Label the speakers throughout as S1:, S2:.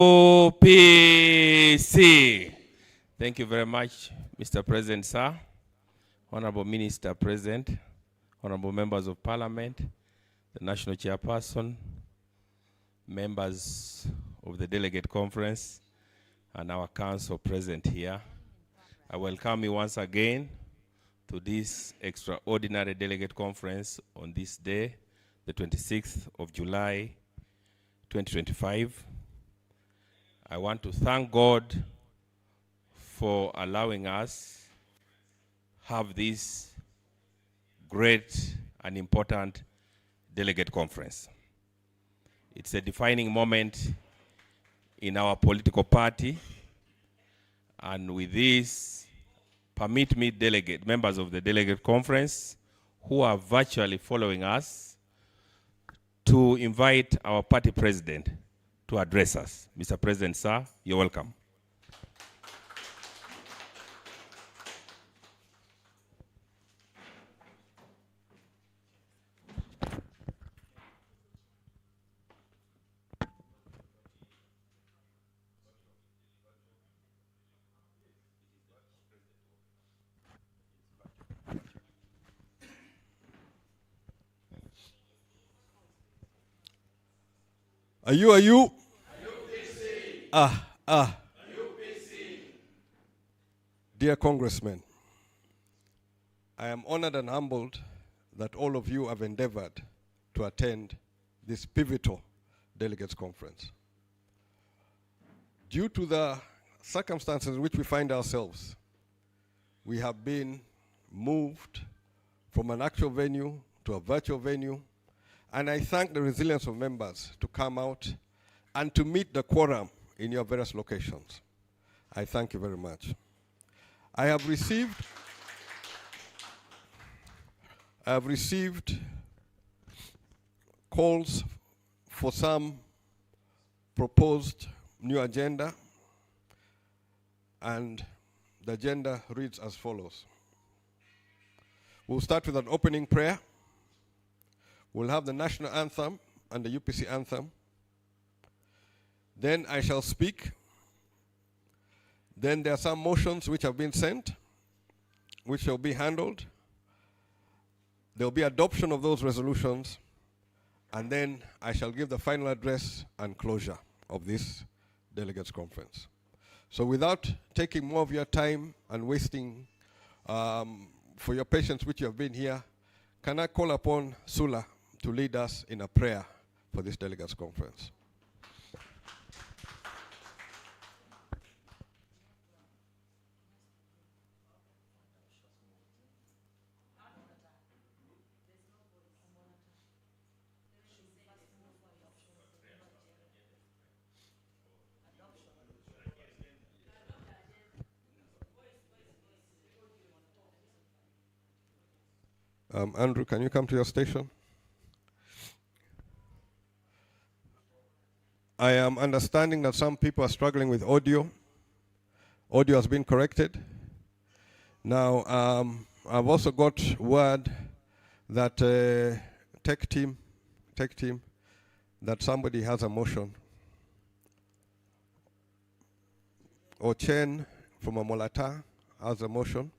S1: UPC. Thank you very much, Mr. President, sir. Honorable Minister President, honorable members of Parliament, the National Chairperson, members of the Delegate Conference, and our council present here. I welcome you once again to this extraordinary Delegate Conference on this day, the 26th of July, 2025. I want to thank God for allowing us have this great and important Delegate Conference. It's a defining moment in our political party, and with this, permit me, members of the Delegate Conference who are virtually following us, to invite our party president to address us. Mr. President, sir, you're welcome.
S2: Are you?
S1: UPC.
S2: UPC. Dear Congressmen, I am honored and humbled that all of you have endeavored to attend this pivotal Delegates Conference. Due to the circumstances in which we find ourselves, we have been moved from an actual venue to a virtual venue, and I thank the resilience of members to come out and to meet the quorum in your various locations. I thank you very much. I have received calls for some proposed new agenda, and the agenda reads as follows. We'll start with an opening prayer. We'll have the national anthem and the UPC anthem. Then I shall speak. Then there are some motions which have been sent, which shall be handled. There will be adoption of those resolutions, and then I shall give the final address and closure of this Delegates Conference. So without taking more of your time and wasting for your patience which you have been here, can I call upon Sula to lead us in a prayer for this Delegates Conference? Andrew, can you come to your station? I am understanding that some people are struggling with audio. Audio has been corrected. Now, I've also got word that tech team, that somebody has a motion. Ochen from Amolata has a motion.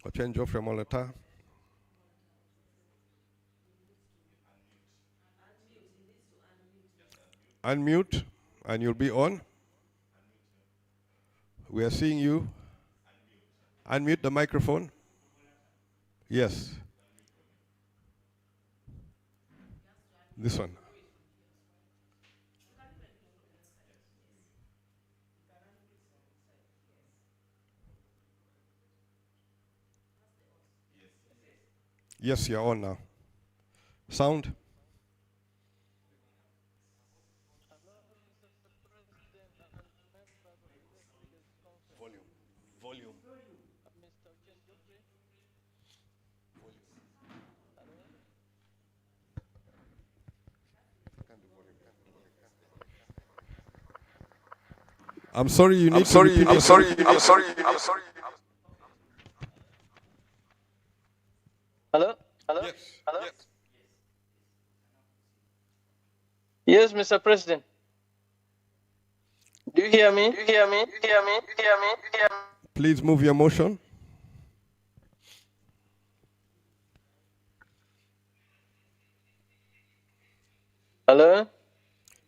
S2: Ochen Joe from Amolata. Unmute, and you'll be on. We are seeing you. Unmute the microphone. Yes. This one. Yes, you're on now. Sound? Volume. I'm sorry, you need to repeat yourself.
S3: I'm sorry. Hello?
S2: Yes.
S3: Hello?
S2: Yes.
S3: Yes, Mr. President. Do you hear me? Do you hear me? Do you hear me? Do you hear me? Do you hear me?
S2: Please move your motion.
S3: Hello?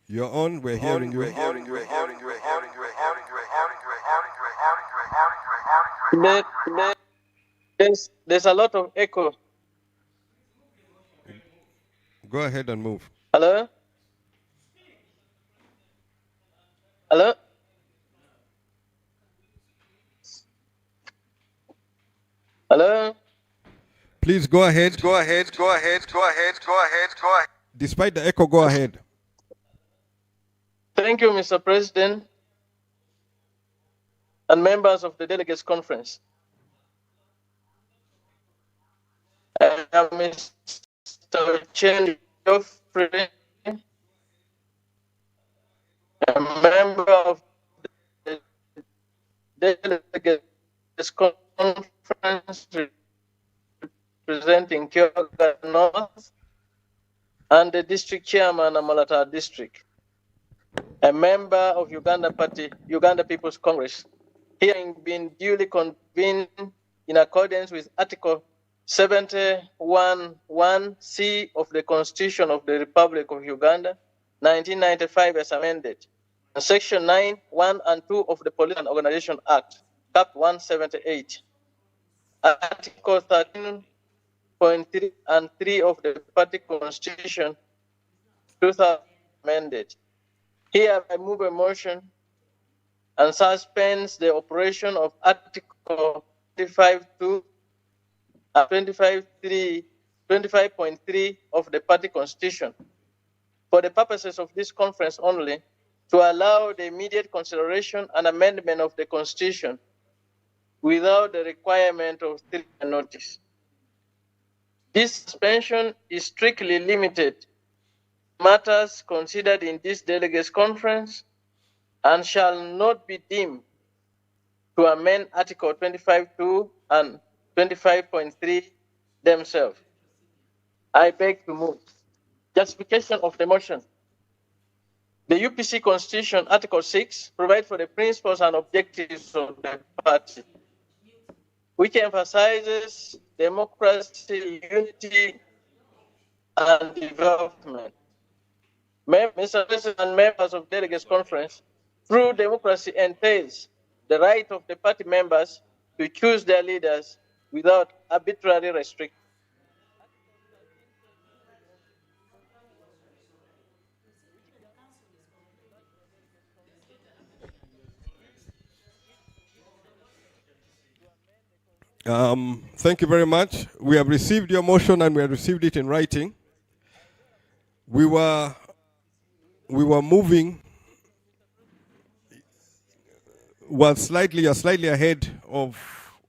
S2: You're on. We're hearing you.
S3: There's a lot of echo.
S2: Go ahead and move.
S3: Hello? Hello? Hello?
S2: Please go ahead.
S4: Go ahead.
S2: Despite the echo, go ahead.
S3: Thank you, Mr. President and members of the Delegates Conference. I am Mr. Chen Geoffrey, a member of the Delegates Conference representing Kyoga North and the district chairman Amalata District, a member of Uganda People's Congress, hearing been duly convened in accordance with Article 71(1)(c) of the Constitution of the Republic of Uganda, 1995 as amended, and Section 9, 1 and 2 of the Police and Organization Act, Cap 178, Article 13.3 and 3 of the Party Constitution, 2000 amended. Here I move a motion and suspends the operation of Article 25.2 and 25.3 of the Party Constitution for the purposes of this conference only, to allow the immediate consideration and amendment of the Constitution without the requirement of 3 notice. This suspension is strictly limited to matters considered in this Delegates Conference and shall not be deemed to amend Article 25.2 and 25.3 themselves. I beg to move. Justification of the motion. The UPC Constitution, Article 6, provides for the principles and objectives of the party, which emphasizes democracy, unity, and development. Mr. President and members of Delegates Conference, through democracy entails the right of the party members to choose their leaders without arbitrary restriction.
S2: Thank you very much. We have received your motion and we have received it in writing. We were moving slightly ahead of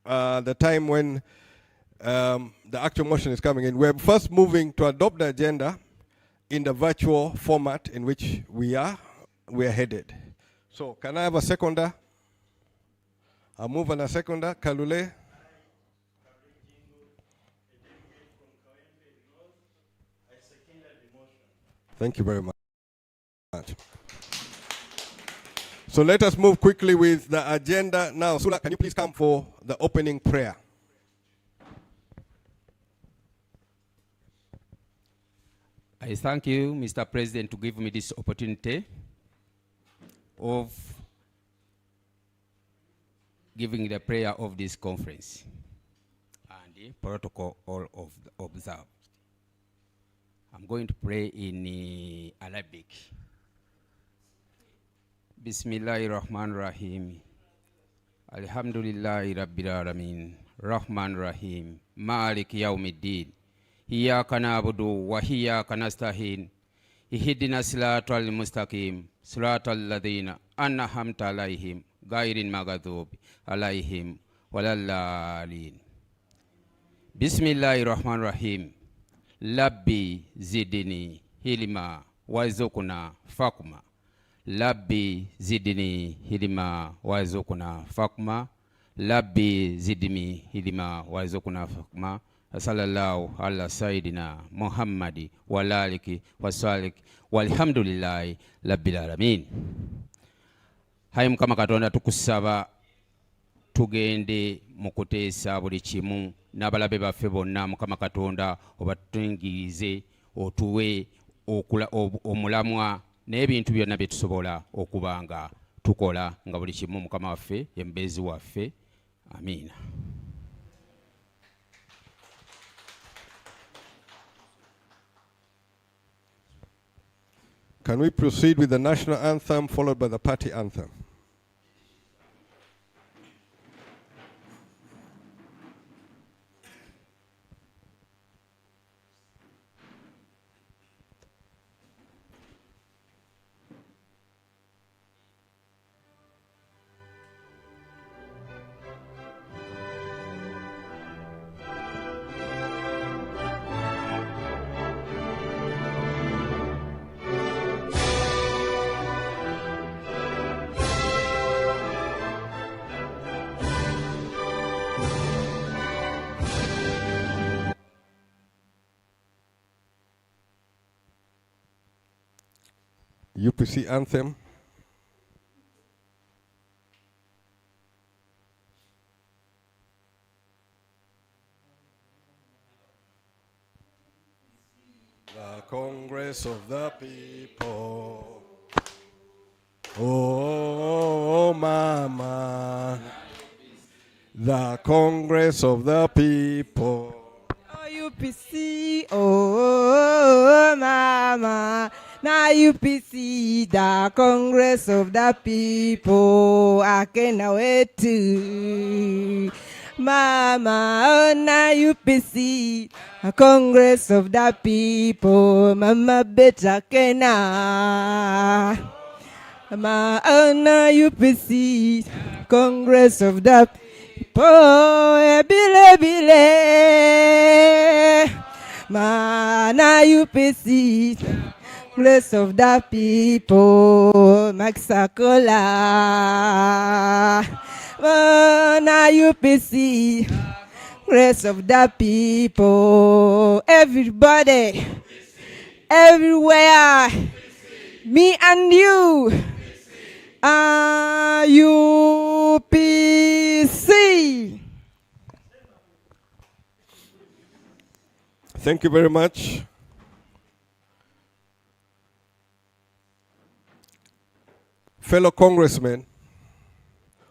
S2: the time when the actual motion is coming in. We're first moving to adopt the agenda in the virtual format in which we are headed. So can I have a seconder? I'll move on a seconder. Kalule. Thank you very much. So let us move quickly with the agenda now. Sula, can you please come for the opening prayer?
S5: I thank you, Mr. President, to give me this opportunity of giving the prayer of this conference and the protocol all of observed. I'm going to pray in Arabic. Bismillahirrahmanirrahim. Alhamdulillahi Rabbil Alamin. Rahman Rahim. Malik Yawmiddin. Iyyaka na'budu wa iyyaka nasta'in. Ihdina siratal mustaqim. Siratal ladzina an'amta alaihim ghairil maghdubi alaihim waladdallin. Bismillahirrahmanirrahim. Labbi zidni hilma warzuqna fakma. Labbi zidni hilma warzuqna fakma. Labbi zidni hilma warzuqna fakma. sallallahu ala sayidina Muhammadi walaliki wasalik walhamdulillahi rabbil alamin. Hayi Mukama Katonda tukusaba tugende mu kuteesa buli kimu n'abalabe baffe bonna. Mukama Katonda obatuyingirize otuwe omulamwa n'ebintu byonna bye tusobola okubanga tukola nga buli kimu Mukama waffe ye mubeezi waffe. Amiina.
S2: Can we proceed with the national anthem followed by the party anthem? UPC anthem. The Congress of the People. Oh, Mama. The Congress of the People.
S4: Oh, UPC, oh, Mama. Now UPC, the Congress of the People. I cannot wait to. Mama, oh, now UPC, the Congress of the People. Mama, better cannot. Mama, oh, now UPC, Congress of the People. Bile, bile. Ma, now UPC, Congress of the People, Maxacola. Na UPC, Congress of the People. Everybody, everywhere, me and you, UPC.
S2: Thank you very much. Fellow congressmen,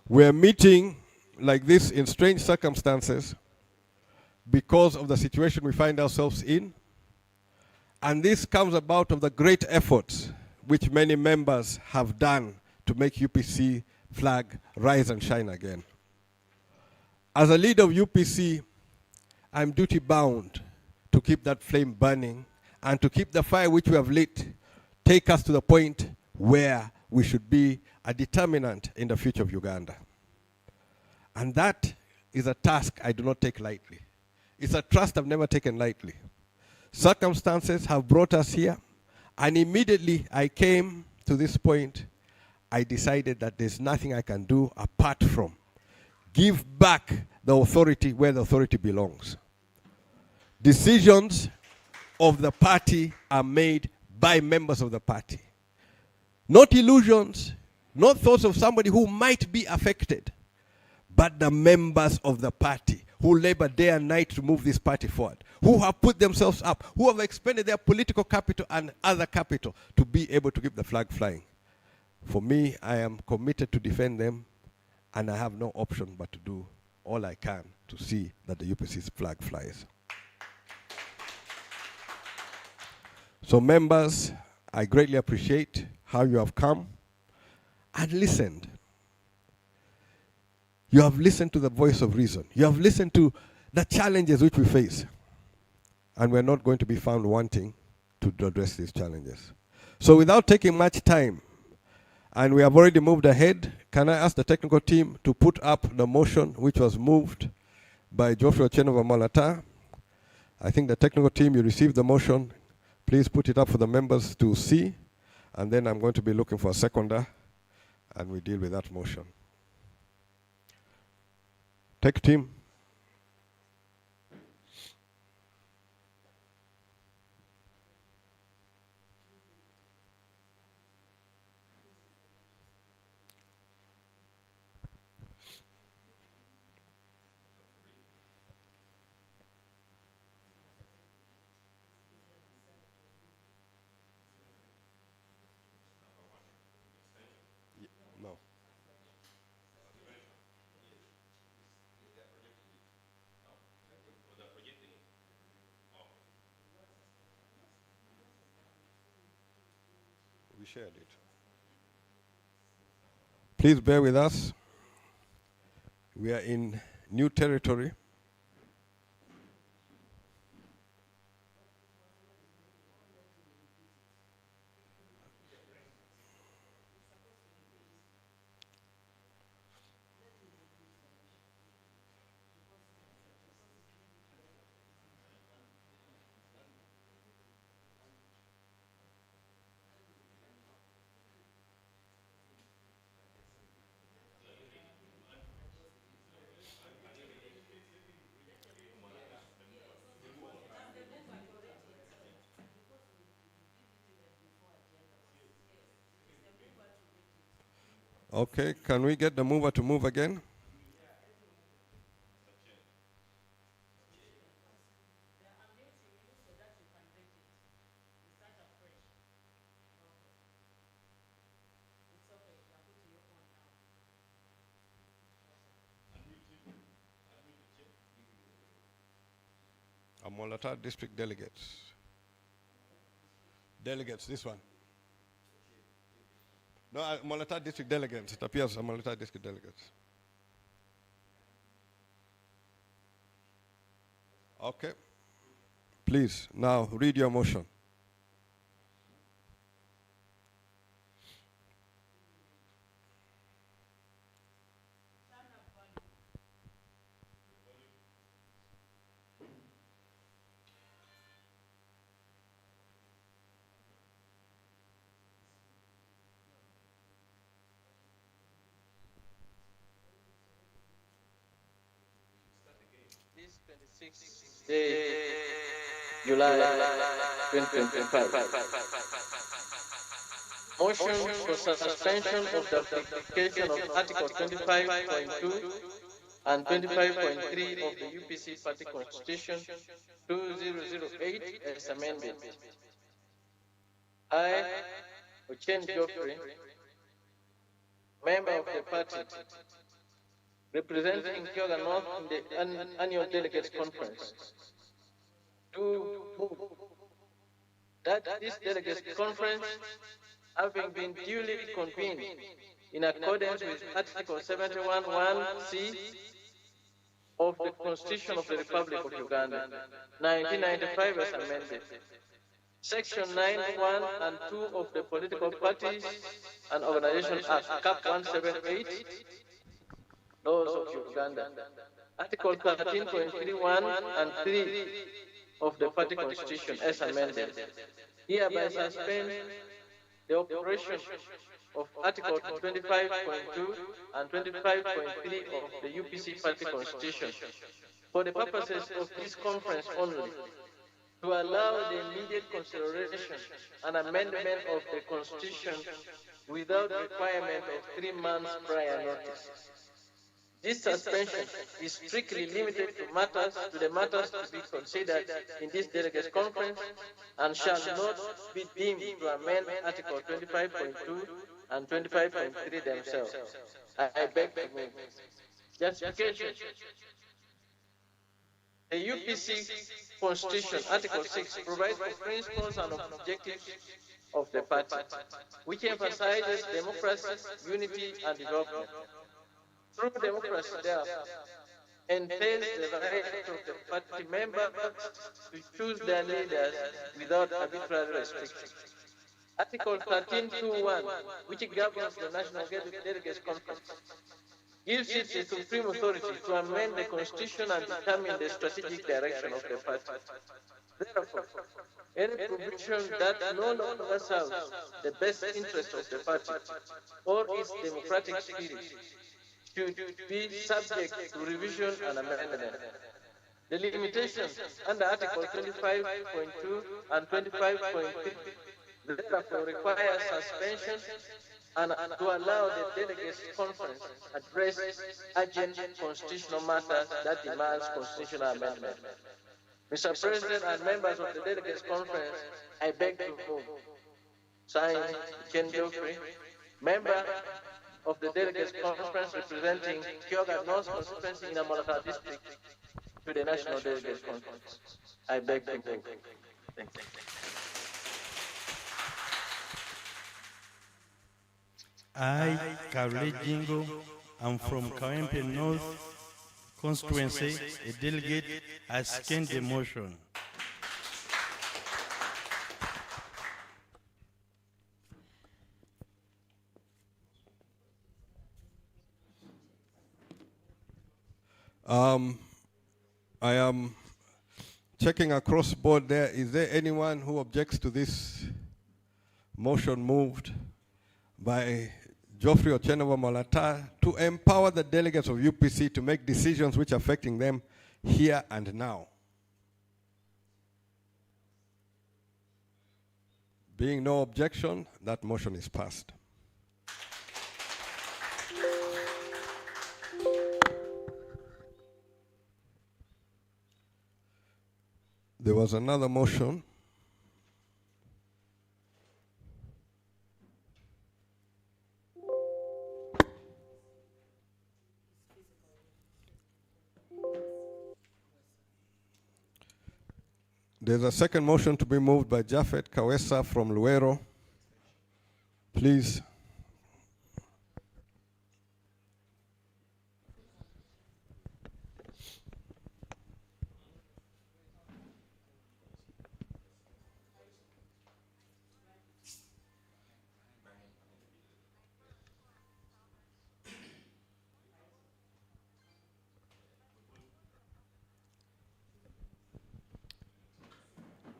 S2: we're meeting like this in strange circumstances because of the situation we find ourselves in. And this comes about of the great efforts which many members have done to make UPC flag rise and shine again. As a leader of UPC, I'm duty bound to keep that flame burning and to keep the fire which we have lit take us to the point where we should be a determinant in the future of Uganda. And that is a task I do not take lightly. It's a trust I've never taken lightly. Circumstances have brought us here, and immediately I came to this point, I decided that there's nothing I can do apart from give back the authority where the authority belongs. Decisions of the party are made by members of the party. Not illusions, not thoughts of somebody who might be affected, but the members of the party who labor day and night to move this party forward, who have put themselves up, who have expended their political capital and other capital to be able to keep the flag flying. For me, I am committed to defend them, and I have no option but to do all I can to see that the UPC's flag flies. So members, I greatly appreciate how you have come and listened. You have listened to the voice of reason. You have listened to the challenges which we face. And we're not going to be found wanting to address these challenges. So without taking much time, and we have already moved ahead, can I ask the technical team to put up the motion which was moved by Joshua Chenova Malata? I think the technical team, you received the motion. Please put it up for the members to see. And then I'm going to be looking for a seconder, and we deal with that motion. Tech team. You shared it. Please bear with us. We are in new territory. Okay, can we get the mover to move again? Amolata district delegates. Delegates, this one. No, Amolata district delegates. It appears Amolata district delegates. Okay. Please, now read your motion.
S3: This 26th day, July 2025. Motion for suspension of the application of Article 25.2 and 25.3 of the UPC Party Constitution 2008 as amended. I, Ochen Geoffrey, member of the party, representing Kyoga North in the annual Delegates Conference, to move that this Delegates Conference, having been duly convened in accordance with Article 71(1)(c) of the Constitution of the Republic of Uganda, 1995 as amended, Section 9(1) and 2 of the Political Parties and Organizations Act, Cap 178, Laws of Uganda, Article 13.31 and 3 of the Party Constitution as amended, hereby suspend the operation of Article 25.2 and 25.3 of the UPC Party Constitution for the purposes of this conference only, to allow the immediate consideration and amendment of the Constitution without requirement of 3 months prior notice. This suspension is strictly limited to the matters to be considered in this Delegates Conference and shall not be deemed to amend Article 25.2 and 25.3 themselves. I beg to move. Justification. The UPC Constitution, Article 6, provides for principles and objectives of the party, which emphasizes democracy, unity, and development. Through democracy, therefore, entails the right of the party members to choose their leaders without arbitrary restrictions. Article 13.2.1, which governs the National Delegates Conference, gives it the supreme authority to amend the Constitution and determine the strategic direction of the party. Therefore, any provision that no longer serves the best interest of the party or its democratic spirit should be subject to revision and amendment. The limitations under Article 25.2 and 25.3 therefore require suspension and to allow the Delegates Conference address urgent constitutional matters that demands constitutional amendment. Mr. President and members of the Delegates Conference, I beg to move. Signed, Ken Geoffrey, member of the Delegates Conference representing Kyoga North constituency in Amolata district to the National Delegates Conference. I beg to move. Thank you.
S6: I, Karle Jingo, am from Kawempe North constituency, a delegate. I second the motion.
S2: I am checking across board there. Is there anyone who objects to this motion moved by Geoffrey Ochenova Malata to empower the delegates of UPC to make decisions which are affecting them here and now? Being no objection, that motion is passed. There was another motion. There's a second motion to be moved by Japhet Kawesa from Luero. Please.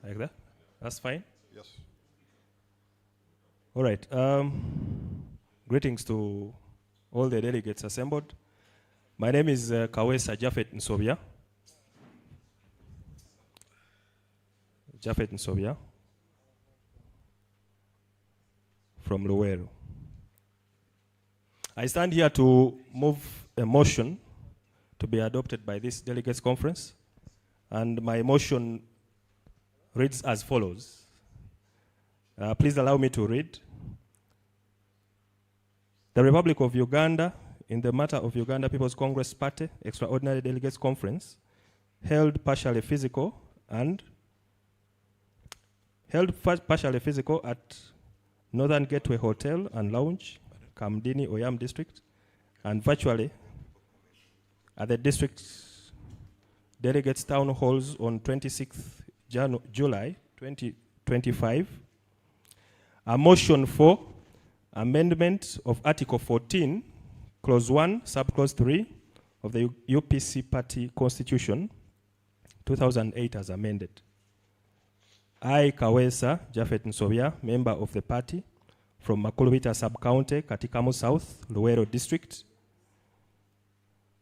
S1: Like that? That's fine?
S2: Yes.
S1: All right. Greetings to all the delegates assembled. My name is Kawesa Japhet Nsobia. Japhet Nsobia from Luweero. I stand here to move a motion to be adopted by this Delegates Conference. And my motion reads as follows. Please allow me to read. The Republic of Uganda, in the matter of Uganda People's Congress Party Extraordinary Delegates Conference, held partially physical at Northern Gateway Hotel and Lounge, Kamdini, Oyam District, and virtually at the district delegates town halls on 26th July 2025. A motion for amendment of Article 14, Clause 1, Subclause 3 of the UPC Party Constitution, 2008 as amended. I, Kawesa Japhet Nsobia, member of the party from Makulubita Sub-County, Katikamu South, Luweero District,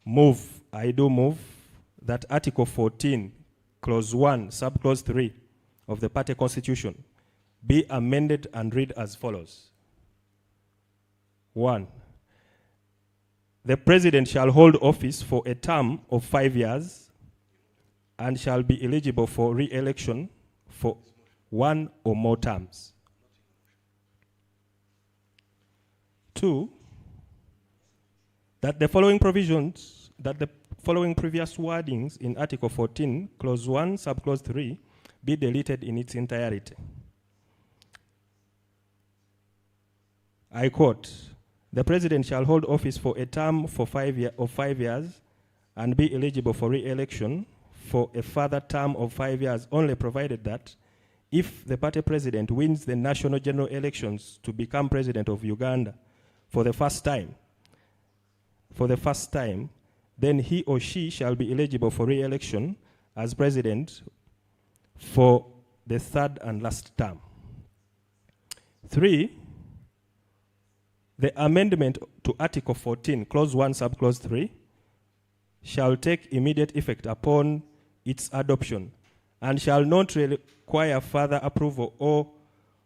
S1: I do move that Article 14, Clause 1, Subclause 3 of the party constitution be amended and read as follows. 1. The president shall hold office for a term of 5 years and shall be eligible for re-election for 1 or more terms. 2. That the following provisions, that the following previous wordings in Article 14, Clause 1, Subclause 3, be deleted in its entirety. I quote, the president shall hold office for a term of 5 years and be eligible for re-election for a further term of 5 years, only provided that if the party president wins the national general elections to become president of Uganda for the first time, then he or she shall be eligible for re-election as president for the third and last term. 3, the amendment to Article 14, Clause 1, Subclause 3, shall take immediate effect upon its adoption and shall not require further approval or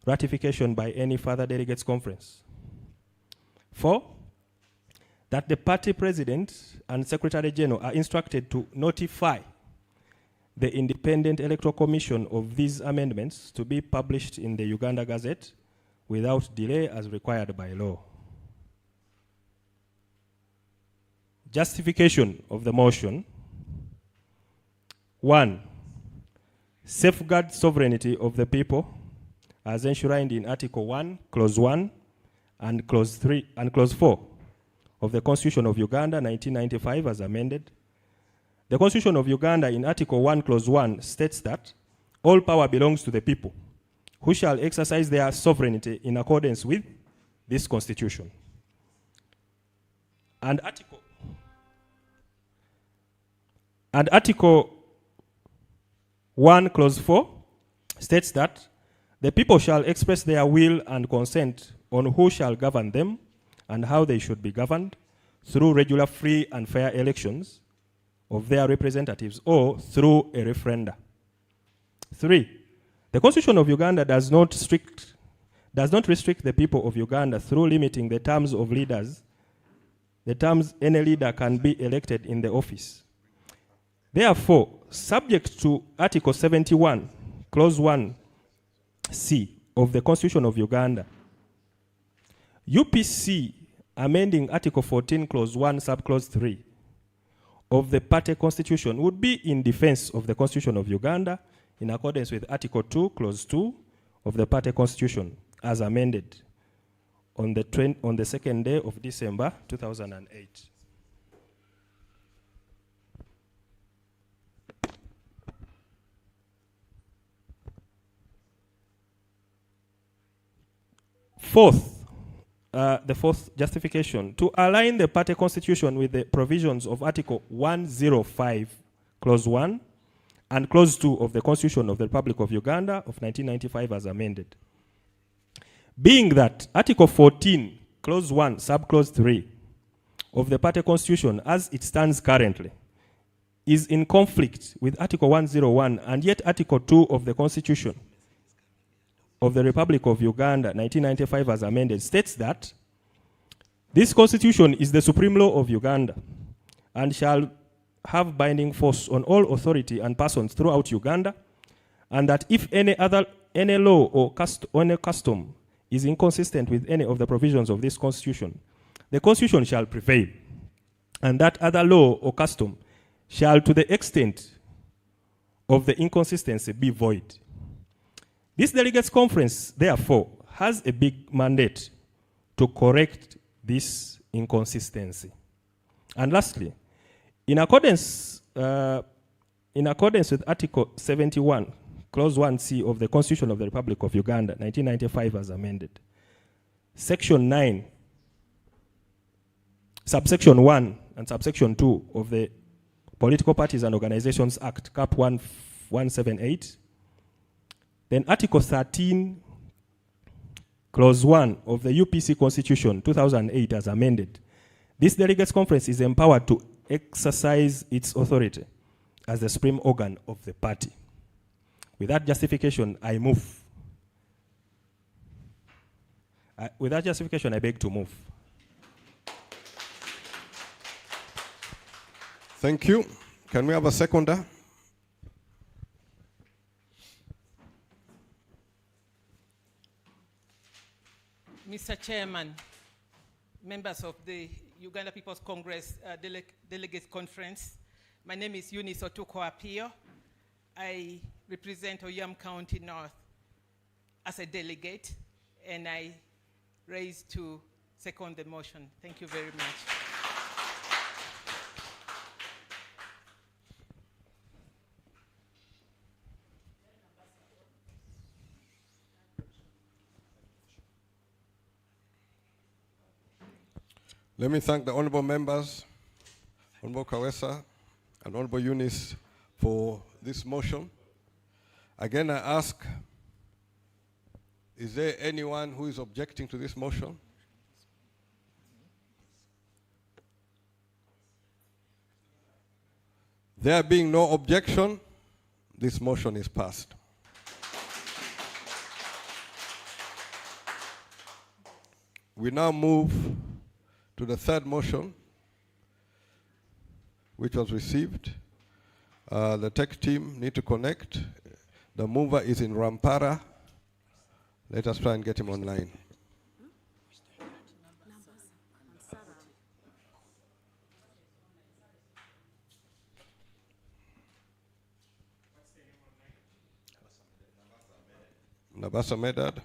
S1: ratification by any further delegates conference. 4, that the party president and secretary general are instructed to notify the Independent Electoral Commission of these amendments to be published in the Uganda Gazette without delay as required by law. Justification of the motion. 1. Safeguard sovereignty of the people as enshrined in Article 1, Clause 1,
S7: and Clause 3 and Clause 4 of the Constitution of Uganda 1995 as amended. The Constitution of Uganda in Article 1, Clause 1 states that all power belongs to the people, who shall exercise their sovereignty in accordance with this Constitution. And Article 1, Clause 4 states that the people shall express their will and consent on who shall govern them and how they should be governed through regular, free, and fair elections of their representatives or through a referenda. 3. The Constitution of Uganda does not restrict the people of Uganda through limiting the terms of leaders, the terms any leader can be elected in the office. Therefore, subject to Article 71, Clause 1C of the Constitution of Uganda, UPC amending Article 14, Clause 1, Subclause 3 of the party constitution would be in defense of the Constitution of Uganda in accordance with Article 2, Clause 2 of the party constitution as amended on the 2nd day of December 2008. The fourth justification, to align the party constitution with the provisions of Article 105, Clause 1, and Clause 2 of the Constitution of the Republic of Uganda of 1995 as amended. Being that Article 14, Clause 1, Subclause 3 of the party constitution as it stands currently is in conflict with Article 101, and yet Article 2 of the Constitution of the Republic of Uganda 1995 as amended states that this constitution is the supreme law of Uganda and shall have binding force on all authority and persons throughout Uganda, and that if any law or custom is inconsistent with any of the provisions of this constitution, the constitution shall prevail, and that other law or custom shall, to the extent of the inconsistency, be void. This Delegates Conference, therefore, has a big mandate to correct this inconsistency. And lastly, in accordance with Article 71, Clause 1C of the Constitution of the Republic of Uganda, 1995 as amended, Section 9, Subsection 1 and Subsection 2 of the Political Parties and Organizations Act, Cap 178, then Article 13, Clause 1 of the UPC Constitution 2008 as amended, this Delegates Conference is empowered to exercise its authority as the supreme organ of the party. With that justification, I move. With that justification, I beg to move.
S2: Thank you. Can we have a seconder?
S8: Mr. Chairman, members of the Uganda People's Congress Delegates Conference, my name is Eunice Otuko Apio. I represent Oyam County North as a delegate, and I raise to second the motion. Thank you very much.
S2: Let me thank the honorable members, Honorable Kawesa and Honorable Eunice, for this motion. Again, I ask, is there anyone who is objecting to this motion? There being no objection, this motion is passed. We now move to the third motion, which was received. The tech team need to connect. The mover is in Rampara. Let us try and get him online. Nabasa Medad.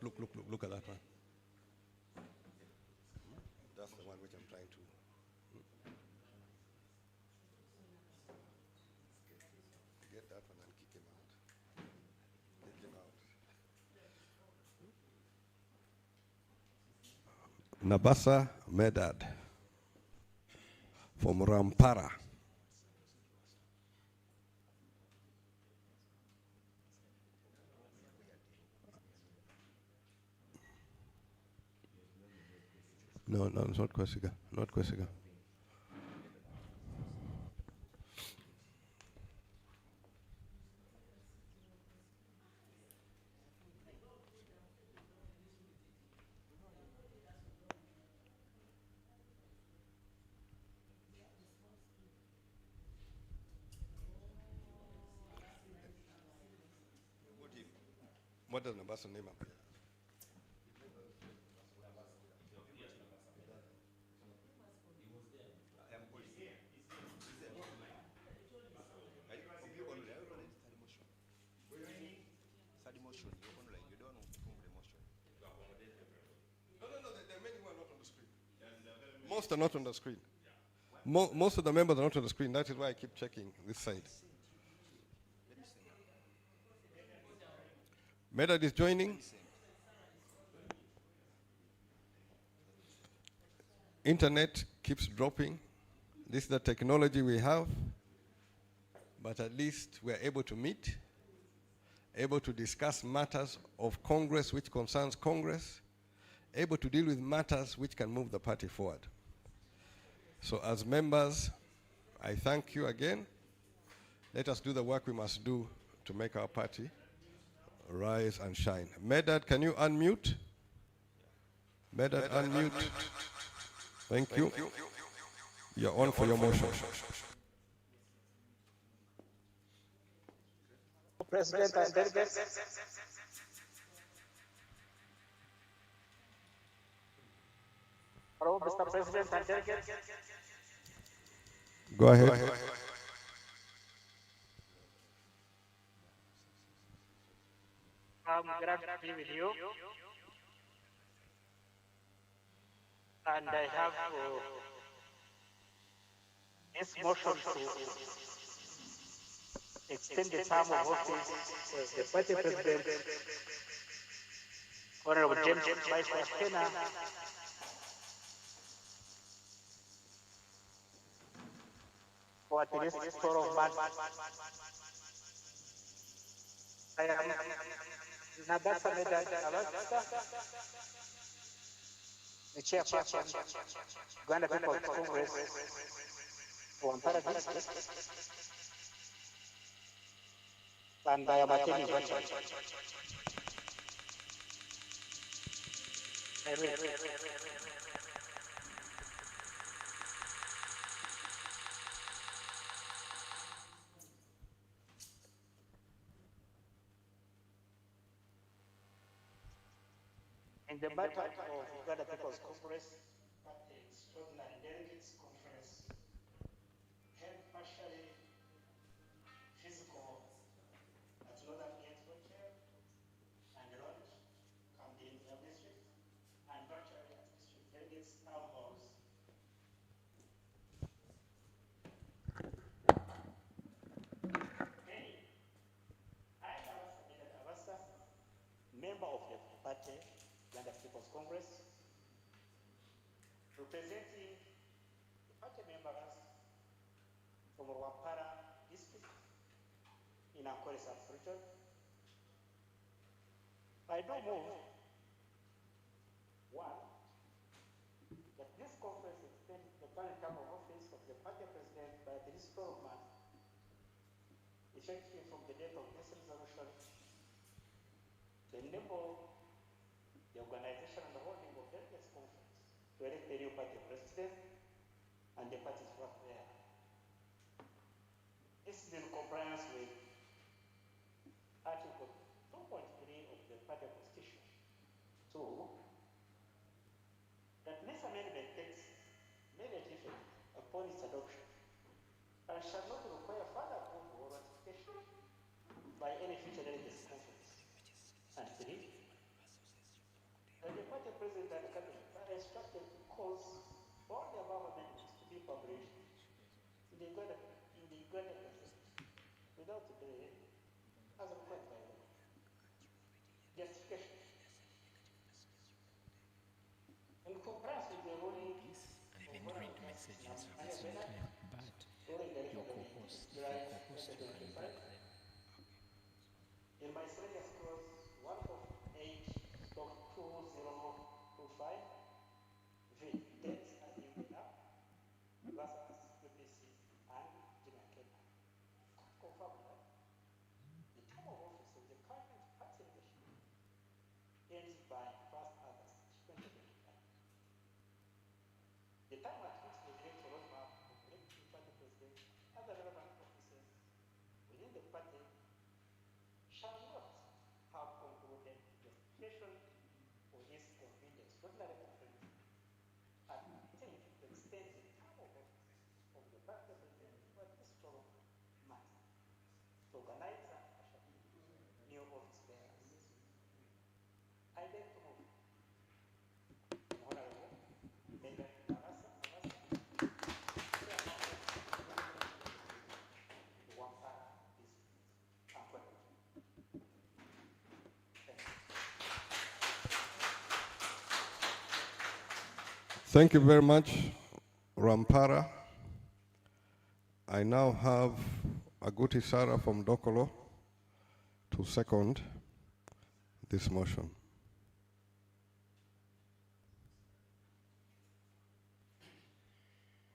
S2: Look at that one. That's the one which I'm trying to. Get that one and kick him out. Kick him out. Nabasa Medad from Rampara. No, it's not Kwesiga. Not Kwesiga. What does Nabasa name up here? Most are not on the screen. Most of the members are not on the screen. That is why I keep checking this side. Medad is joining. Internet keeps dropping. This is the technology we have. But at least we are able to meet, able to discuss matters of Congress which concerns Congress, able to deal with matters which can move the party forward. So as members, I thank you again. Let us do the work we must do to make our party rise and shine. Medad, can you unmute? Medad, unmute. Thank you. You're on for your motion.
S3: President and delegates. Hello, Mr. President and delegates.
S2: Go ahead.
S3: I'm glad to be with you. And I have this motion to extend the term of office of the party president, Honorable James Maishwa for at least 12 months. I am Nabasa Medad, the chairperson, Uganda People's Congress, for Ampara District, and I am attending virtually. In the matter of Uganda People's Congress, the extraordinary Delegates Conference held partially physical at Northern Gate Hotel and Lodge, Camden District, and virtually at District Delegates Town Halls. Member of the party, Uganda People's Congress, representing the party members from Wampara district in Ankole sub-region. I do move, one, that this conference extends the current term of office of the party president by at least 12 months, effective from the date of this resolution, to enable the organization and the holding of Delegates Conference to elect a new party president and the party's work there. This is in compliance with Article 2.3 of the party constitution. Two, that this amendment takes immediate effect upon its adoption and shall not require further approval or ratification by any future Delegates Conference. And three,
S9: President and the Cabinet are instructed to cause all the above amendments to be published in the Uganda Gazette without delay as required by law. Justification. In compliance with the ruling
S10: And even read messages recently, but your co-host, if your co-host, you can block them.
S9: in my Senator's clause 148/2025, V, dates are given up versus UPC and Junior Kenya. Confirm that the term of office of the current party leadership ends by 1st August 2025. The time at which the electoral roadmap of electing party president and other relevant officers within the party shall not have concluded. Justification for this convenience ordinary conference and intend to extend the term of office of the party president for this sort matter. The organizer shall be new office bearers. I beg to move. Honorable Member Barasa,
S2: Thank you very much, Rampara. I now have Aguti Sarah from Dokolo to second this motion.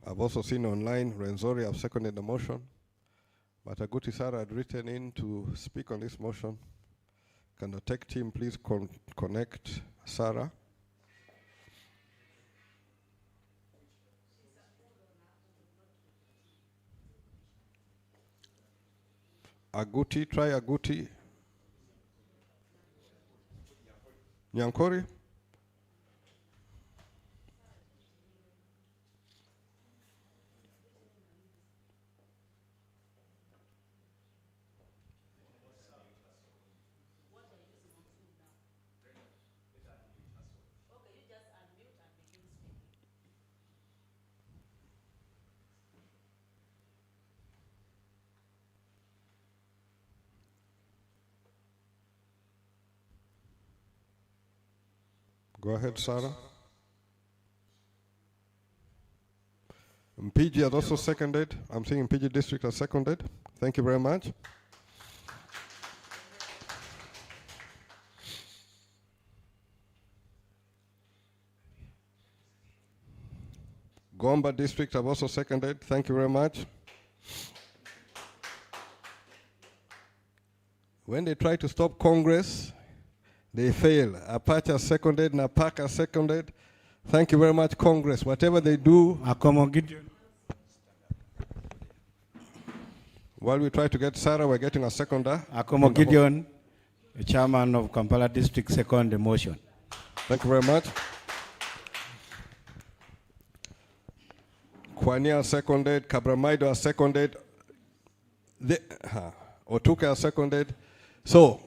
S2: I've also seen online Renzori have seconded the motion, but Aguti Sarah had written in to speak on this motion. Can the tech team please connect Sarah? Aguti, try Aguti. Nyankori? Go ahead, Sarah. Mpiji has also seconded. I'm seeing Mpiji District has seconded. Thank you very much. Gomba District have also seconded. Thank you very much. When they try to stop Congress, they fail. Apache seconded, Napaka seconded. Thank you very much, Congress. Whatever they do, while we try to get Sarah, we're getting a seconder.
S11: Akomo Gideon, the chairman of Kampala District, second the motion.
S2: Thank you very much. Kwania seconded, Kabramaido has seconded, Otuka has seconded. So,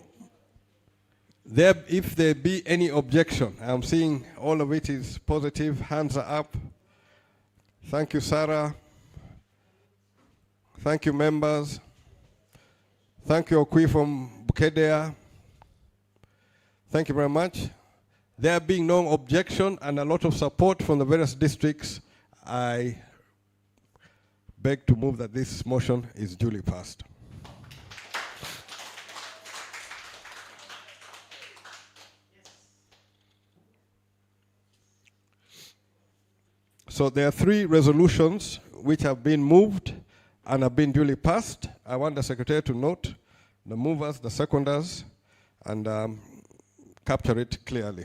S2: if there be any objection, I'm seeing all of it is positive, hands are up. Thank you, Sarah. Thank you, members. Thank you, Okwi from Bukedea. Thank you very much. There being no objection and a lot of support from the various districts, I beg to move that this motion is duly passed. So there are 3 resolutions which have been moved and have been duly passed. I want the Secretary to note the movers, the seconders, and capture it clearly.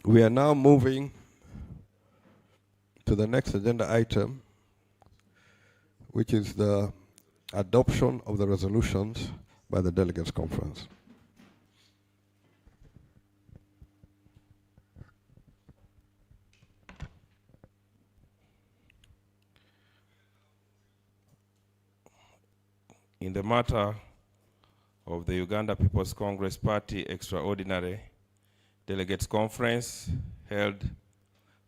S2: We are now moving to the next agenda item, which is the adoption of the resolutions by the Delegates Conference.
S1: In the matter of the Uganda People's Congress Party Extraordinary Delegates Conference held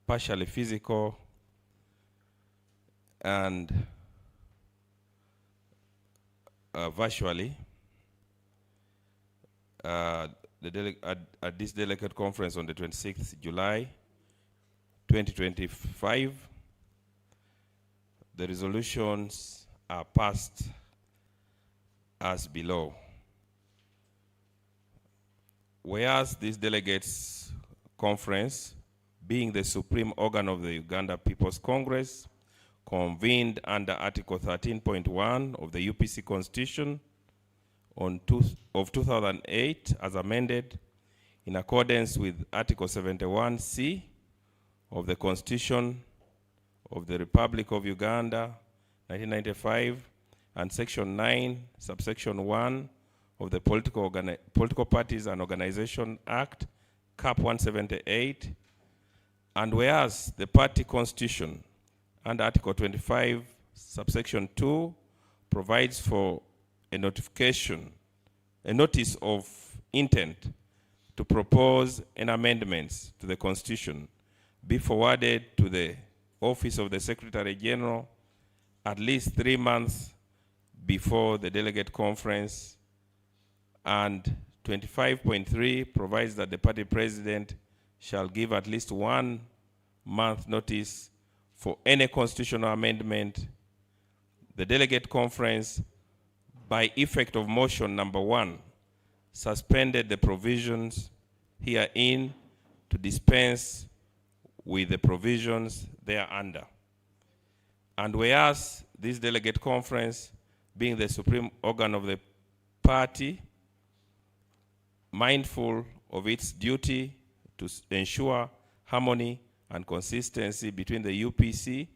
S1: partially physical and virtually at this delegate conference on the 26th July 2025, the resolutions are passed as below. Whereas this delegates conference, being the supreme organ of the Uganda People's Congress, convened under Article 13.1 of the UPC Constitution of 2008 as amended in accordance with Article 71C of the Constitution of the Republic of Uganda, 1995, and Section 9, Subsection 1 of the Political Parties and Organization Act, Cap 178, and whereas the party constitution under Article 25, Subsection 2, provides for a notice of intent to propose an amendments to the Constitution be forwarded to the Office of the Secretary General at least 3 months before the delegate conference, and 25.3 provides that the party president shall give at least 1 month notice for any constitutional amendment. The delegate conference, by effect of motion number 1, suspended the provisions herein to dispense with the provisions thereunder. And whereas this delegate conference, being the supreme organ of the party, mindful of its duty to ensure harmony and consistency between the UPC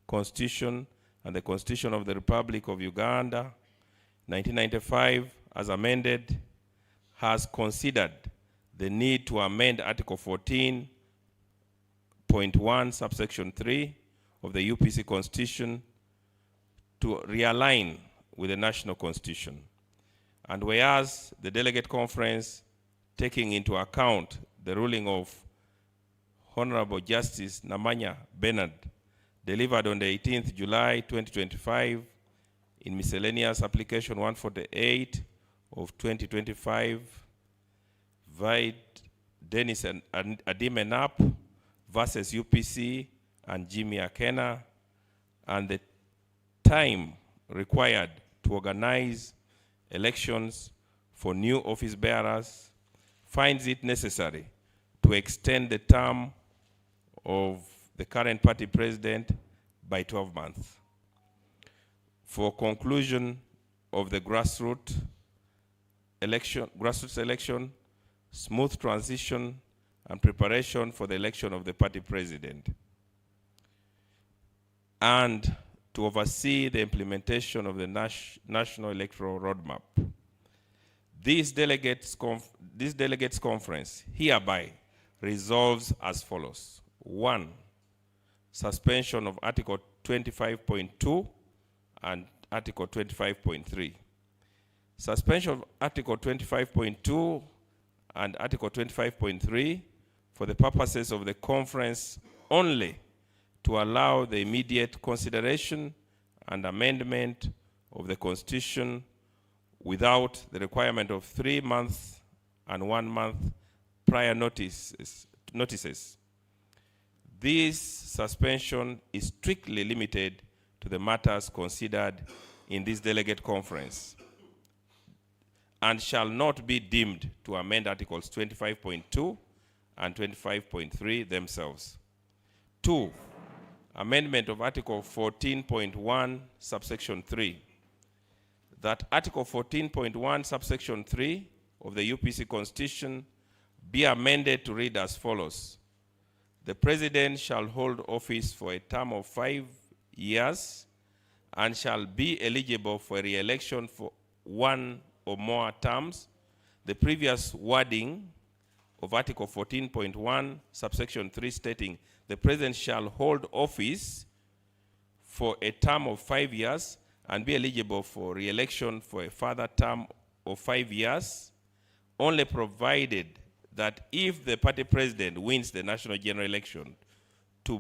S1: Constitution and the Constitution of the Republic of Uganda, 1995, as amended, has considered the need to amend Article 14.1, subsection 3 of the UPC Constitution to realign with the national constitution. And whereas the delegate conference, taking into account the ruling of Honorable Justice Namanya Bernard, delivered on the 18th July 2025 in miscellaneous application 148 of 2025, Vide Dennis and Adime Nap versus UPC and Jimmy Akena, and the time required to organize elections for new office bearers, finds it necessary to extend the term of the current party president by 12 months. For conclusion of the grassroots election, smooth transition and preparation for the election of the party president, and to oversee the implementation of the National Electoral Roadmap. This Delegates Conference hereby resolves as follows. 1, suspension of Article 25.2 and Article 25.3. Suspension of Article 25.2 and Article 25.3 for the purposes of the conference only, to allow the immediate consideration and amendment of the Constitution without the requirement of 3 months and 1 month prior notices. This suspension is strictly limited to the matters considered in this delegate conference and shall not be deemed to amend Articles 25.2 and 25.3 themselves. 2, amendment of Article 14.1, subsection 3. That Article 14.1, subsection 3 of the UPC Constitution be amended to read as follows. the president shall hold office for a term of 5 years and shall be eligible for re-election for 1 or more terms. The previous wording of Article 14.1, subsection 3, stating the president shall hold office for a term of 5 years and be eligible for re-election for a further term of 5 years, only provided that if the party president wins the national general election to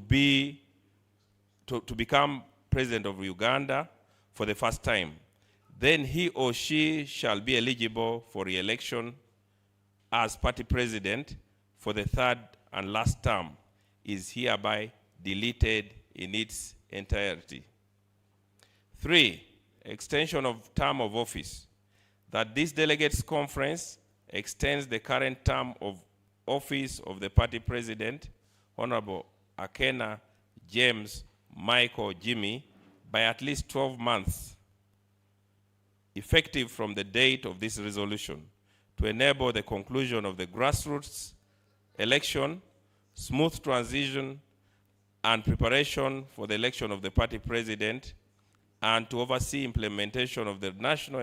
S1: become president of Uganda for the first time, then he or she shall be eligible for re-election as party president for the third and last term, is hereby deleted in its entirety. 3, extension of term of office. That this Delegates Conference extends the current term of office of the party president, Honorable Akena James Michael Jimmy, by at least 12 months, effective from the date of this resolution, to enable the conclusion of the grassroots election, smooth transition, and preparation for the election of the party president, and to oversee implementation of the national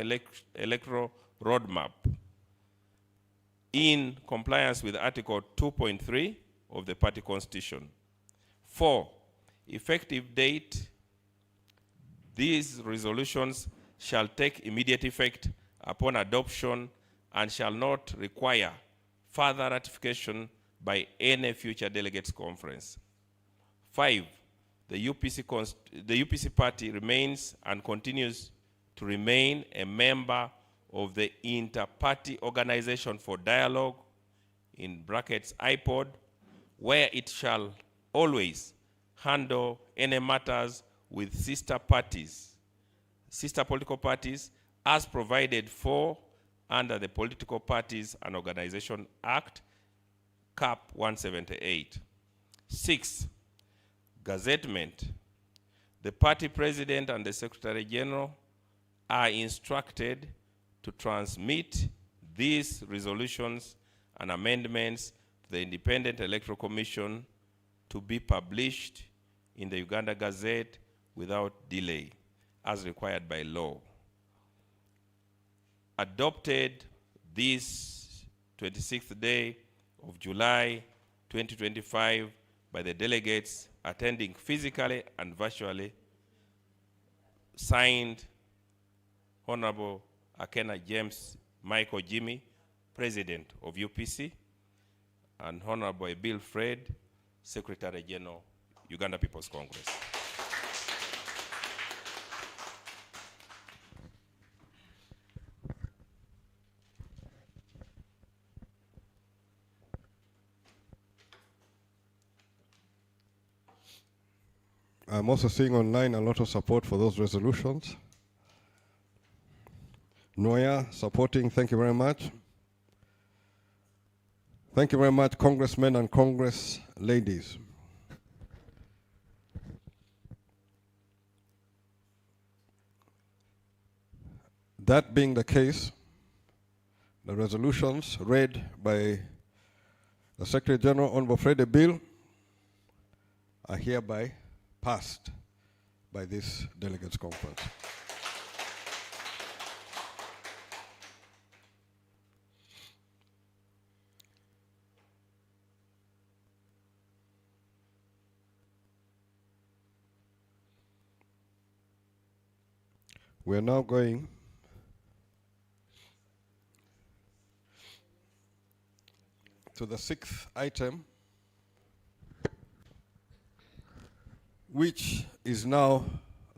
S1: electoral roadmap in compliance with Article 2.3 of the party constitution. 4, effective date. These resolutions shall take immediate effect upon adoption and shall not require further ratification by any future delegates conference. 5, the UPC party remains and continues to remain a member of the Inter-Party Organization for Dialogue, in brackets IPOD, where it shall always handle any matters with sister political parties, as provided for under the Political Parties and Organization Act, Cap 178. 6, gazettement. The party president and the secretary general are instructed to transmit these resolutions and amendments to the Independent Electoral Commission to be published in the Uganda Gazette without delay, as required by law. Adopted this 26th day of July 2025 by the delegates attending physically and virtually, signed Honorable Akena James Michael Jimmy, President of UPC, and Honorable Bill Fred, Secretary General, Uganda People's Congress.
S2: I'm also seeing online a lot of support for those resolutions. Noya supporting, thank you very much. Thank you very much, congressmen and congress ladies. That being the case, the resolutions read by the Secretary General, Honorable Fred Bill, are hereby passed by this Delegates Conference. We are now going to the 6th item, which is now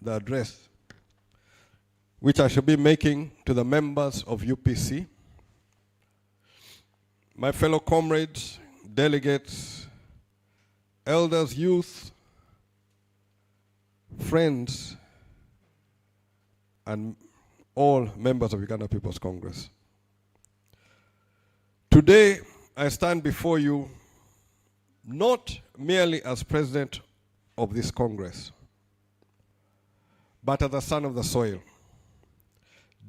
S2: the address which I shall be making to the members of UPC, my fellow comrades, delegates, elders, youth, friends, and all members of Uganda People's Congress. Today, I stand before you not merely as president of this Congress, but as a son of the soil,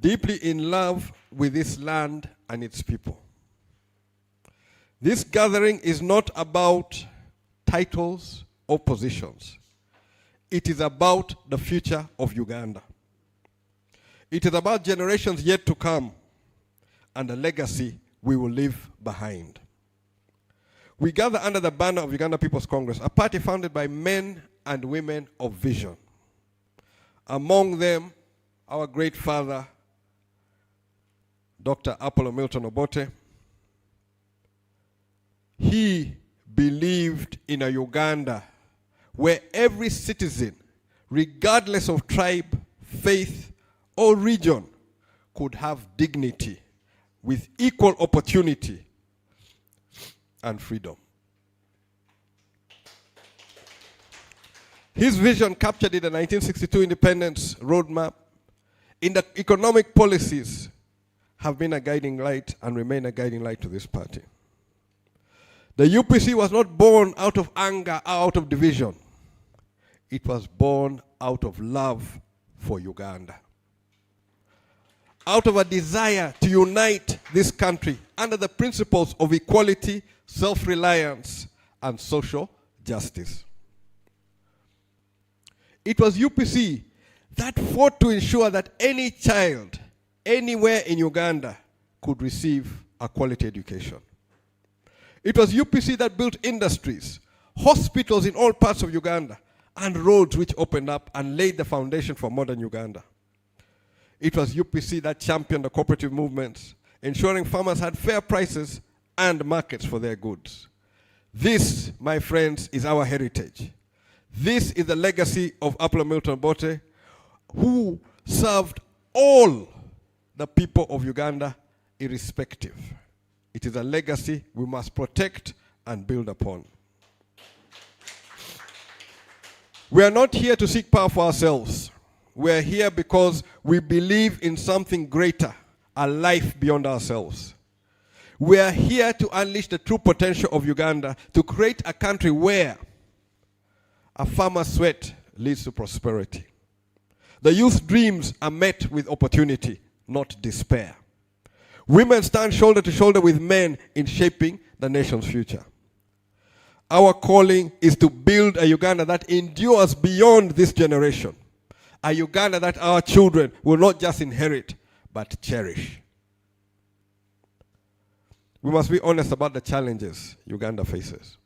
S2: deeply in love with this land and its people. This gathering is not about titles, or positions. It is about the future of Uganda. It is about generations yet to come and the legacy we will leave behind. We gather under the banner of Uganda People's Congress, a party founded by men and women of vision. Among them, our great father, Dr. Apollo Milton Obote. He believed in a Uganda where every citizen, regardless of tribe, faith, or region, could have dignity with equal opportunity and freedom. His vision, captured in the 1962 Independence Roadmap, in the economic policies, have been a guiding light and remain a guiding light to this party. The UPC was not born out of anger or out of division. It was born out of love for Uganda. Out of a desire to unite this country under the principles of equality, self-reliance, and social justice. It was UPC that fought to ensure that any child, anywhere in Uganda, could receive a quality education. It was UPC that built industries, hospitals in all parts of Uganda, and roads which opened up and laid the foundation for modern Uganda. It was UPC that championed the cooperative movements, ensuring farmers had fair prices and markets for their goods. This, my friends, is our heritage. This is the legacy of Apollo Milton Obote, who served all the people of Uganda irrespective. It is a legacy we must protect and build upon. We are not here to seek power for ourselves. We are here because we believe in something greater, a life beyond ourselves. We are here to unleash the true potential of Uganda, to create a country where a farmer's sweat leads to prosperity. The youth's dreams are met with opportunity, not despair. Women stand shoulder to shoulder with men in shaping the nation's future. Our calling is to build a Uganda that endures beyond this generation. A Uganda that our children will not just inherit, but cherish. We must be honest about the challenges Uganda faces.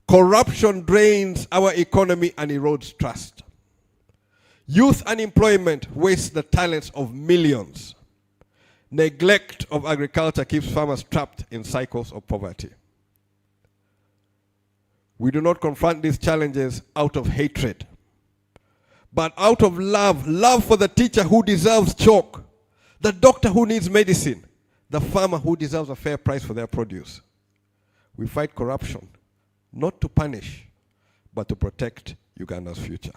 S2: Corruption drains our economy and erodes trust. Youth unemployment wastes the talents of millions. Neglect of agriculture keeps farmers trapped in cycles of poverty. We do not confront these challenges out of hatred, but out of love. Love for the teacher who deserves chalk, the doctor who needs medicine, the farmer who deserves a fair price for their produce. We fight corruption, not to punish, but to protect Uganda's future.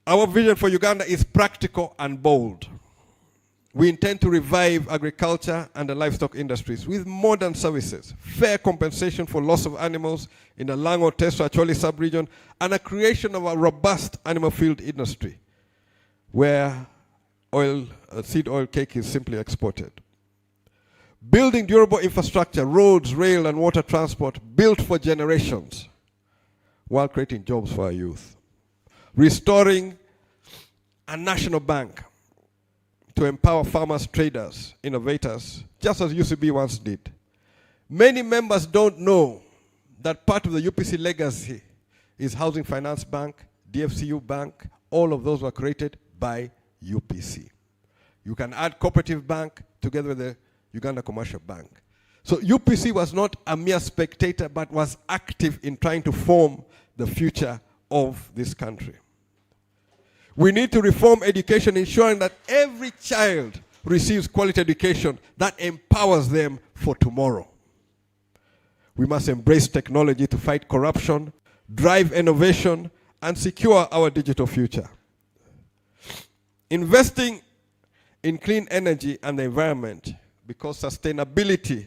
S2: Our vision for Uganda is practical and bold. We intend to revive agriculture and the livestock industries with modern services, fair compensation for loss of animals in the Lango, Teswa, Acholi sub-region, and a creation of a robust animal feed industry where seed oil cake is simply exported. Building durable infrastructure, roads, rail, and water transport built for generations while creating jobs for our youth. Restoring a national bank to empower farmers, traders, innovators, just as UCB once did. Many members don't know that part of the UPC legacy is Housing Finance Bank, DFCU Bank, all of those were created by UPC. You can add Cooperative Bank together with the Uganda Commercial Bank. So UPC was not a mere spectator, but was active in trying to form the future of this country. We need to reform education, ensuring that every child receives quality education that empowers them for tomorrow. We must embrace technology to fight corruption, drive innovation, and secure our digital future. Investing in clean energy and the environment, because sustainability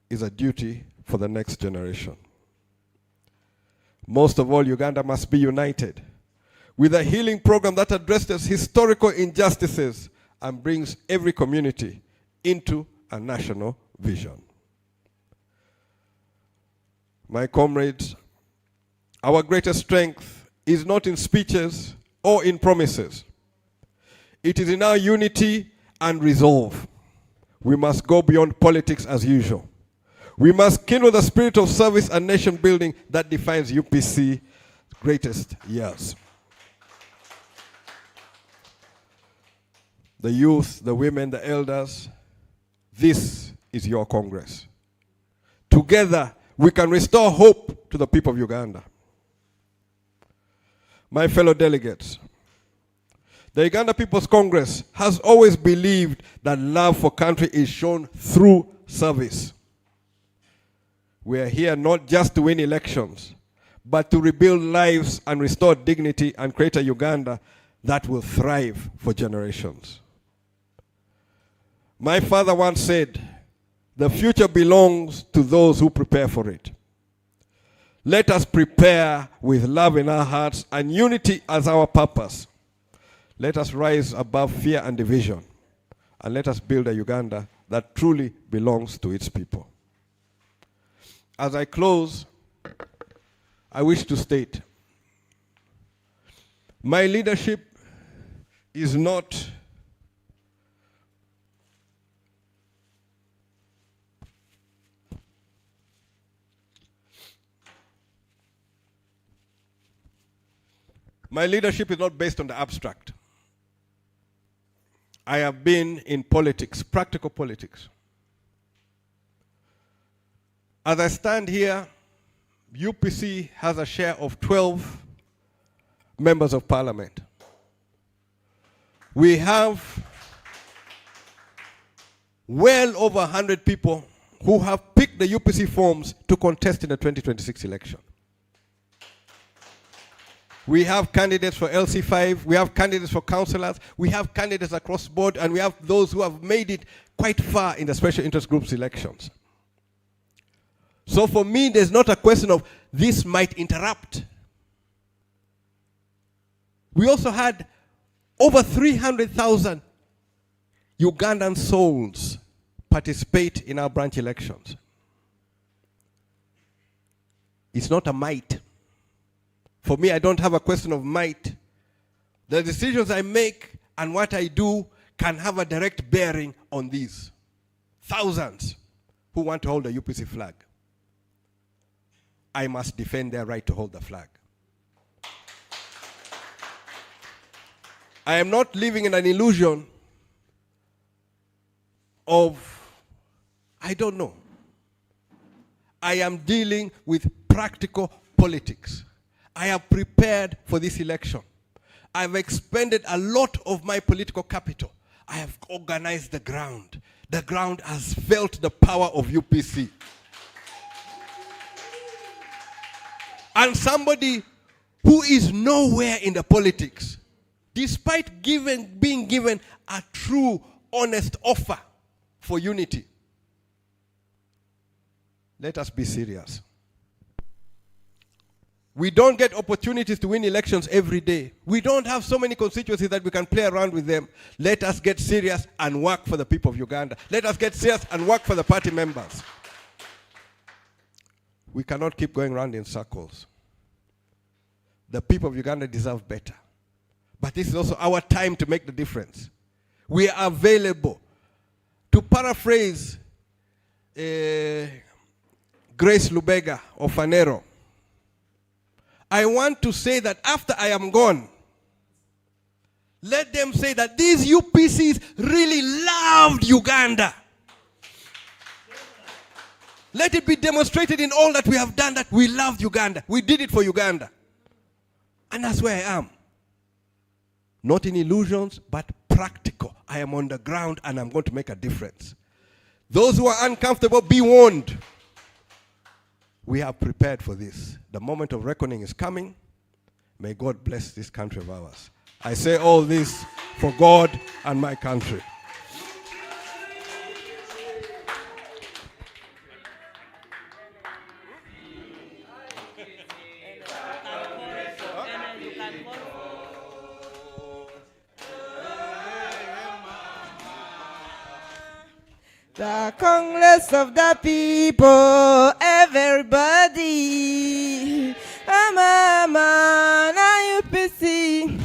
S2: is a duty for the next generation. Most of all, Uganda must be united with a healing program that addresses historical injustices and brings every community into a national vision. my comrades, our greatest strength is not in speeches or in promises. It is in our unity and resolve. We must go beyond politics as usual. We must kindle the spirit of service and nation building that defines UPC's greatest years. The youth, the women, the elders, this is your Congress. Together, we can restore hope to the people of Uganda. My fellow delegates, the Uganda People's Congress has always believed that love for country is shown through service. We are here not just to win elections, but to rebuild lives and restore dignity and create a Uganda that will thrive for generations. My father once said, the future belongs to those who prepare for it. Let us prepare with love in our hearts and unity as our purpose. Let us rise above fear and division, and let us build a Uganda that truly belongs to its people. As I close, I wish to state, my leadership is not based on the abstract. I have been in politics, practical politics. As I stand here, UPC has a share of 12 members of parliament. We have well over 100 people who have picked the UPC forms to contest in the 2026 election. We have candidates for LC5, we have candidates for councillors, we have candidates across the board, and we have those who have made it quite far in the special interest groups elections. So for me, there's not a question of this might interrupt. We also had over 300,000 Ugandan souls participate in our branch elections. It's not a might. For me, I don't have a question of might. The decisions I make and what I do can have a direct bearing on these thousands who want to hold the UPC flag. I must defend their right to hold the flag. I am not living in an illusion of, I don't know. I am dealing with practical politics. I have prepared for this election. I have expended a lot of my political capital. I have organized the ground. The ground has felt the power of UPC. And somebody who is nowhere in the politics, despite being given a true, honest offer for unity. Let us be serious. We don't get opportunities to win elections every day. We don't have so many constituencies that we can play around with them. Let us get serious and work for the people of Uganda. Let us get serious and work for the party members. We cannot keep going around in circles. The people of Uganda deserve better. But this is also our time to make the difference. We are available. To paraphrase Grace Lubega of Fanero, I want to say that after I am gone, let them say that these UPCs really loved Uganda. Let it be demonstrated in all that we have done that we loved Uganda. We did it for Uganda. And that's where I am. Not in illusions, but practical. I am on the ground and I'm going to make a difference. Those who are uncomfortable, be warned. We have prepared for this. The moment of reckoning is coming. May God bless this country of ours. I say all this for God and my country.
S4: The Congress of the people, everybody. everybody. Mama, na UPC.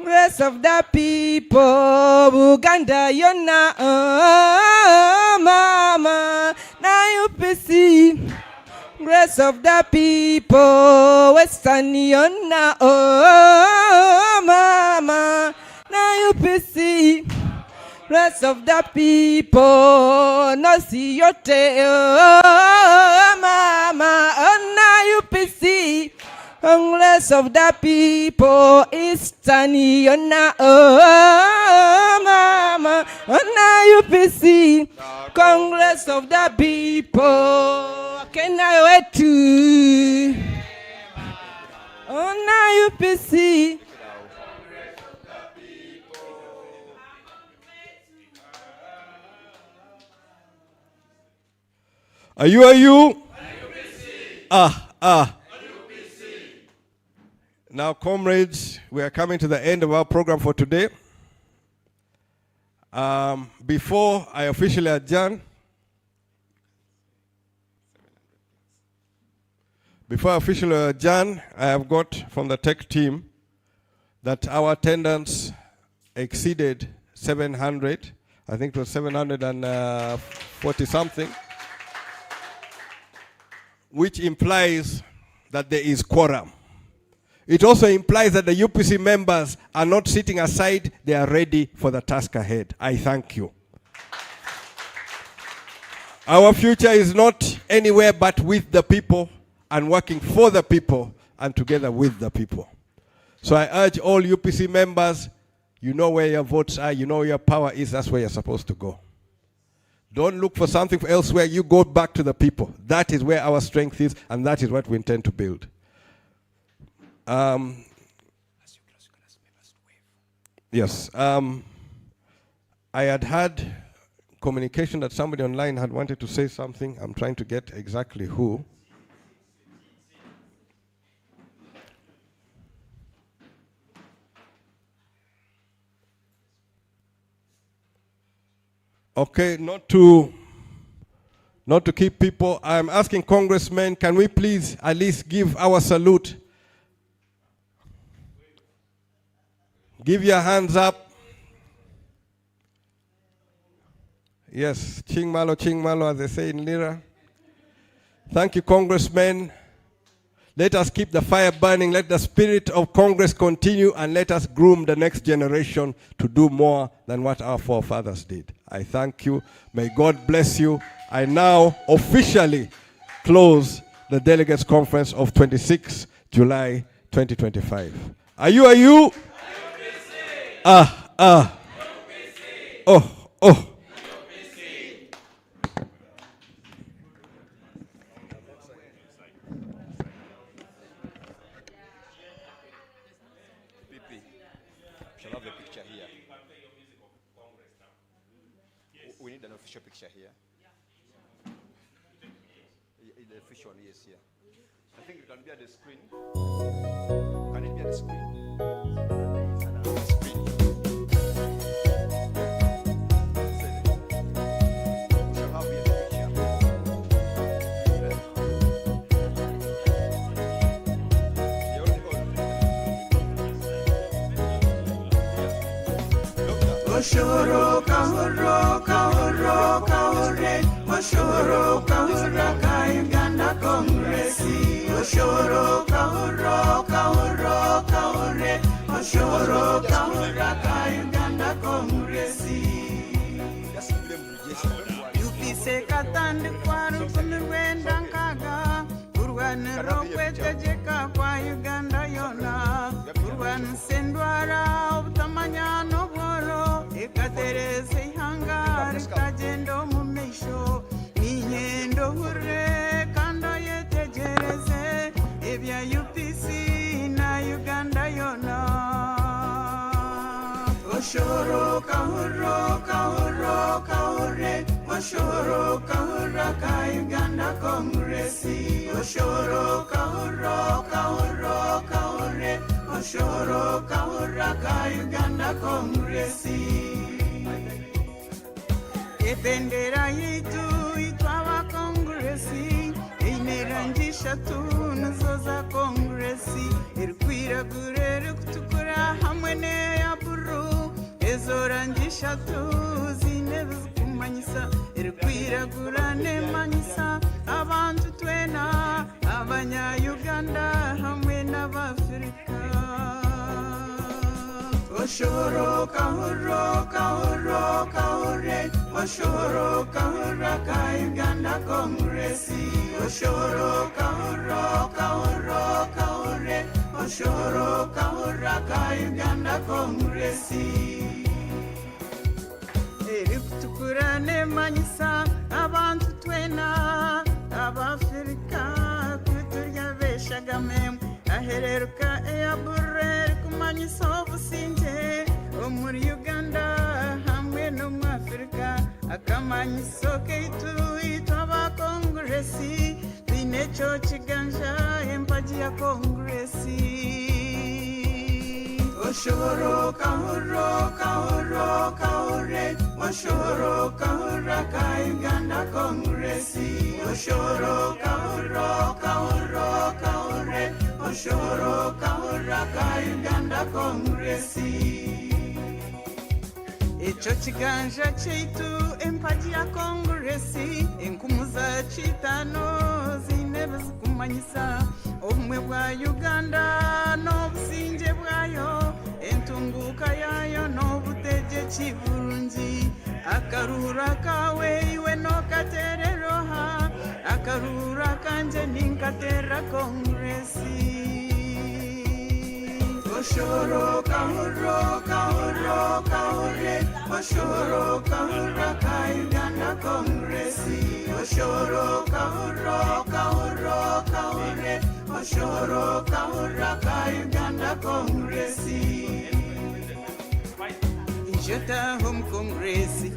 S4: Rest of the people, Uganda, yona, mama, na UPC. Rest of the people, Western yona, mama, na UPC. Rest of the people, no see your tail, mama, na UPC. Congress of the people, Eastern Yona, mama, na UPC. Congress of the people, can I wait to? Na UPC.
S2: Are you? Now, comrades, we are coming to the end of our program for today. Before I officially adjourn, I have got from the tech team that our attendance exceeded 700. I think it was 740 something, which implies that there is quorum. It also implies that the UPC members are not sitting aside, they are ready for the task ahead. I thank you. Our future is not anywhere but with the people and working for the people and together with the people. So I urge all UPC members, you know where your votes are, you know where your power is, that's where you're supposed to go. Don't look for something elsewhere, you go back to the people. That is where our strength is, and that is what we intend to build. Yes. I had communication that somebody online had wanted to say something. I'm trying to get exactly who. Okay, not to keep people, I'm asking congressmen, can we please at least give our salute? Give your hands up. Yes, Chingmalo, as they say in Lira. Thank you, congressmen. Let us keep the fire burning. Let the spirit of Congress continue, and let us groom the next generation to do more than what our forefathers did. I thank you. May God bless you. I now officially close the Delegates Conference of 26 July 2025. Are you?
S12: Shall have the picture here. We need an official picture here. The official one, yes, here. I think it can be at the screen. Can it be at the screen?
S13: Oshoro kahoro kahoro kahore Oshoro kahora ka Uganda Congress Oshoro kahoro kahoro kahore Oshoro kahora ka Uganda Congress UPC katande kwaru kunwenda nkaga Urwana rokwete jeka kwa Uganda yona Urwana sendwara utamanyano boro Ekatereze hangari kagendo mumeisho Ninyendo hure kando yetejereze Ebya UPC na Uganda yona Oshoro kahoro kahoro kahore Oshoro kahora ka Uganda Congress Oshoro kahoro kahoro kahore Oshoro kahora ka Uganda Congress Ebendera yitu itwa wa Congress Inerangi eshatu nizo za kongresi irikwiragura irikutukura hamwe n'eya buru ezo rangi eshatu zine bizikumanyisa irikwiragura nemanyisa abantu twena abanya-Uganda hamwe n'Abafrika. Oshoro kahoro kahoro kahore Oshoro kahora ka Uganda Kongresi Oshoro kahoro kahoro kahore Oshoro kahora ka Uganda Kongresi Erikutukura nemanyisa abantu twena Abafrika kuturya beshagame ahereruka eyabure kumanyisa obusinge omuri Uganda hamwe no mu Afrika akamanyiso keitu itwa kongresi binecho chiganja empaji ya kongresi Oshoro kahoro kahoro kahore Oshoro kahora ka Uganda Kongresi Oshoro kahoro kahoro kahore Oshoro kahora ka Uganda Kongresi Echo chiganja cheitu empaji ya kongresi enkumuza chitano zinebe zikumanyisa obumwe bwa Uganda n'obusinge bwayo entunguka yayo n'obutegetsi burungi akarura kawe iwe nokatereroha akarura kanje ninkatera kongresi Oshoro kahoro kahoro kahore Oshoro kahora ka Uganda Kongresi Oshoro kahoro kahoro kahore Oshoro kahora ka Uganda Kongresi Injota home kongresi